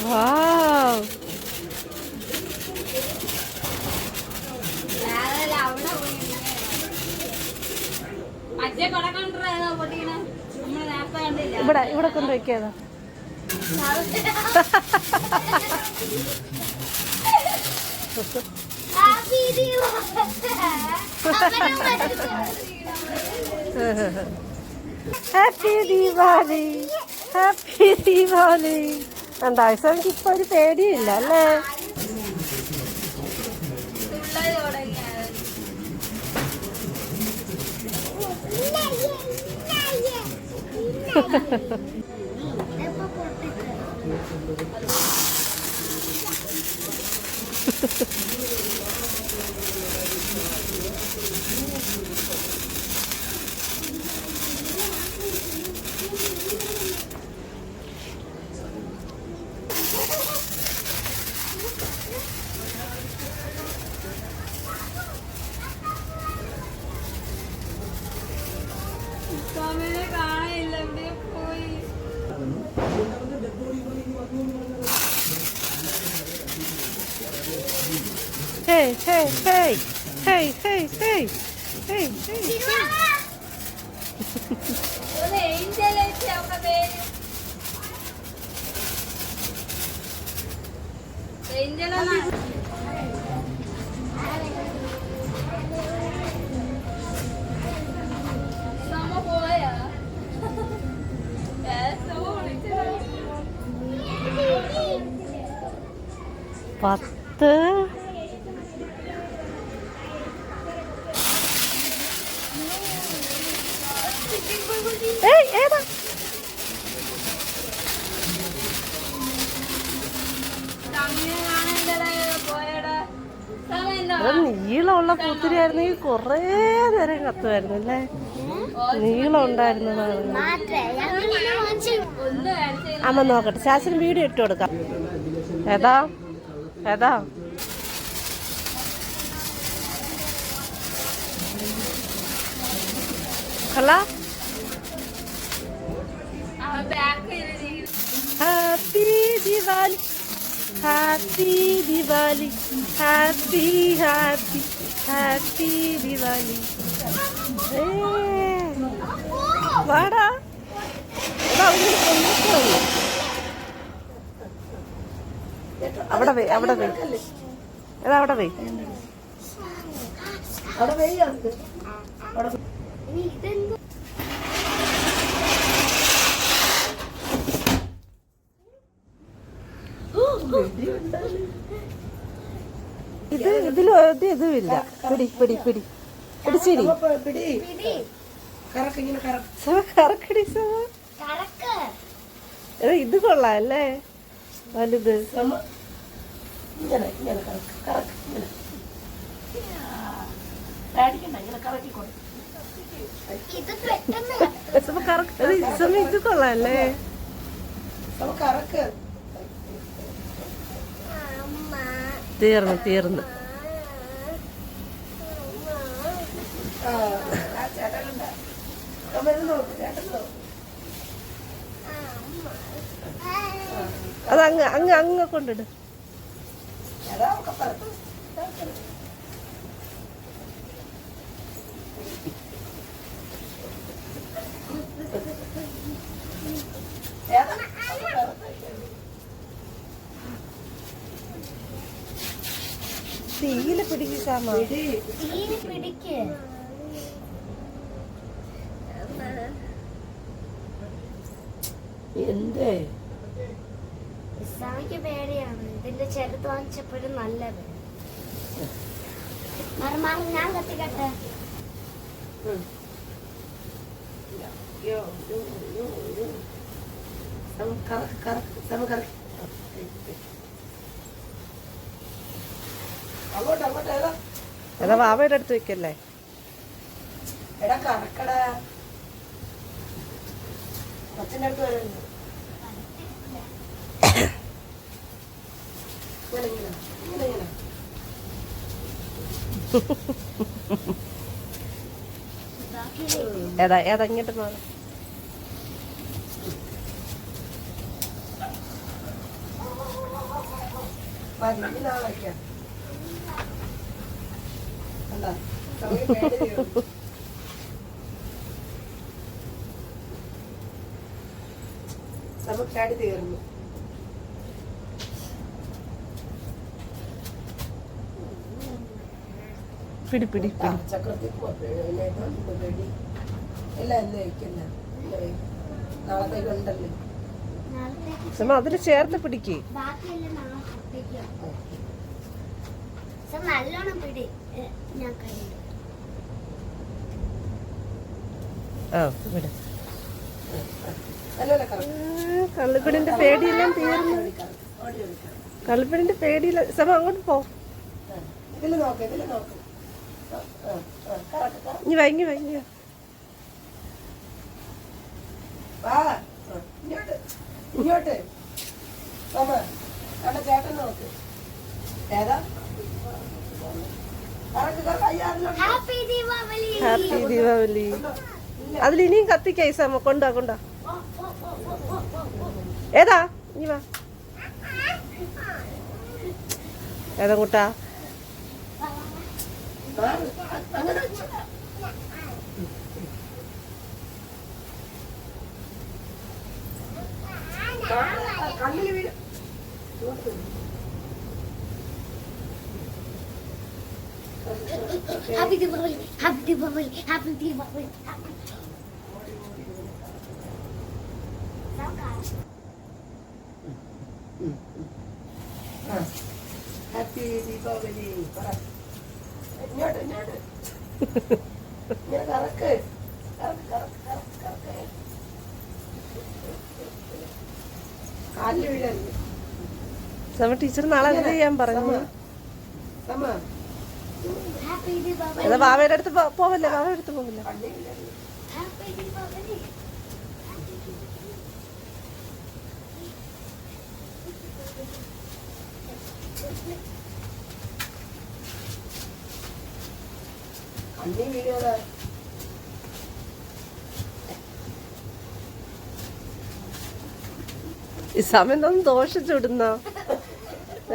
വാവ്. ഇവിടെ കൊണ്ടുവയ്ക്കാതാ. Happy Deepavali, happy Deepavali. എന്തായാലും എനിക്ക് ഇപ്പൊ ഒരു പേടിയില്ല അല്ലേ? കാണാനില്ല, എവിടെ പോയി? Hey, hey, hey, hey, hey, hey, hey, hey. Angel is our baby. Angel ആണ്. സമ പോയാ? പത്ത്. ഏതാ? നീളമുള്ള പൂത്തിരിയായിരുന്നെങ്കിൽ കൊറേ നേരം കത്തുമായിരുന്നു അല്ലേ? നീളം ഉണ്ടായിരുന്നതാണ്. അമ്മ നോക്കട്ടെ, ശാസ്ത്രം വീഡിയോ ഇട്ട് കൊടുക്കാം. ഏതാ ഏതാ? Hello, happy Diwali, happy Diwali, happy happy happy Diwali. വാടാ, അവിടെ വേ, അവിടെ വേ, ഏതാ അവിടെ വേ, അവിടെ വേ. ഇതിലുമില്ല. പിടി പിടി പിടി പിടിച്ചിരി, കറക്കടി. ഇത് കൊള്ളാം അല്ലേ? വലുത്. ഇത് കൊള്ളാം അല്ലേ? തീർന്നു തീർന്നു. അതങ്ങ് അങ്ങ് അങ്ങ് കൊണ്ടിട്. തീയില് പിടിക്കാമോ? പിടിക്ക്. എന്തേ ഇസ്ലാമിക്ക് പേടിയാണ്. ഇതിന്റെ ചെറുത്ത് വാങ്ങിച്ചപ്പോഴും നല്ലത്. ഞാൻ കത്തിക്കട്ടെ. എന്നാ വാവയുടെ അടുത്ത് വെക്കല്ലേ? എടാ കറക്കടാ, അച്ഛൻ്റെ അടുത്ത് വരുന്നു. ഏതാ ഏതാ ഇങ്ങോട്ട് മാറി നമുക്കാടി തീർന്നു. പിടി പിടി ചക്രത്തിൽ എല്ലാം എന്ന് വയ്ക്കില്ല, നാളത്തേക്ക് ഉണ്ടല്ലോ. അതില് ചേർത്ത് പിടിക്ക്. നല്ലോണം പിടി. ഞാൻ കഴിഞ്ഞു. കള്ളിപ്പിടിന്റെ പേടിയെല്ലാം തീർന്നു. കള്ളിപ്പിടിന്റെ പേടിയില്ല. സമ അങ്ങോട്ട് പോ. ഇതില് നോക്ക്, ഇതില് നോക്ക്. ഇനി വൈകി വൈകി വാ ഇങ്ങോട്ട്, ഇങ്ങോട്ട്. കണ്ട ചേട്ടൻ നോക്ക്. ഏതാ ഹാപ്പി ദീപാവലി. ഹാപ്പി ദീപാവലി. അതിലിനിയും കത്തിക്കായി സമ. കൊണ്ടാ കൊണ്ടാ. ഏതാ ഇനി വാ. ഏതാ കൂട്ടാ? കണ്ണില് വീട്. Happy Deepavali. Happy Deepavali. Happy Deepavali. Happy Deepavali. ഇങ്ങോട്ട്, ഇങ്ങോട്ട്. ഇങ്ങനെ കറക്ക്, കറക്ക്, കറക്ക്, കറക്ക്, കറക്ക്. കാലില് വീഴരുത്. സമ ടീച്ചർ നാളെ എന്ത് ചെയ്യാൻ പറഞ്ഞു? സമ ഹാപ്പി ദീപാവലി. അതാ വാവയുടെ അടുത്ത് പോവല്ലേ? വാവയുടെ അടുത്ത് പോവില്ല. കണ്ണി വീഴരുത്. ഹാപ്പി ദീപാവലി. കണ്ണി വീഴാതെ. ഈ സമയം തോന്നും ദോഷം ചുടുന്ന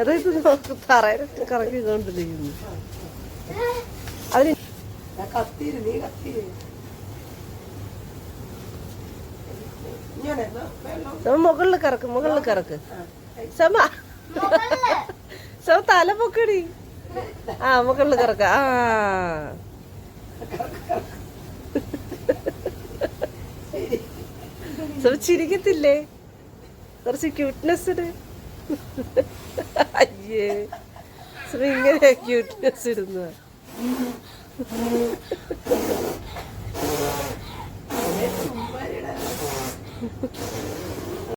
ഇത് നോക്ക് തറയിലിട്ട് കറക്കിക്കൊണ്ടിരിക്കുന്നു. അതിന് കത്തിര്, നീ കത്തിര്. ഇങ്ങനെ സമ മുകളിൽ കറക്ക്, മുകളിൽ കറക്ക്. സമ സമ തല പൊക്കടി. ആ മുകളിൽ കറക്ക. ആ സമ ചിരിക്കത്തില്ലേ? കുറച്ച് ക്യൂട്ട്നെസ്. അയ്യേ സമ ഇങ്ങനെ ക്യൂട്ട്നെസ് ഇടുന്ന.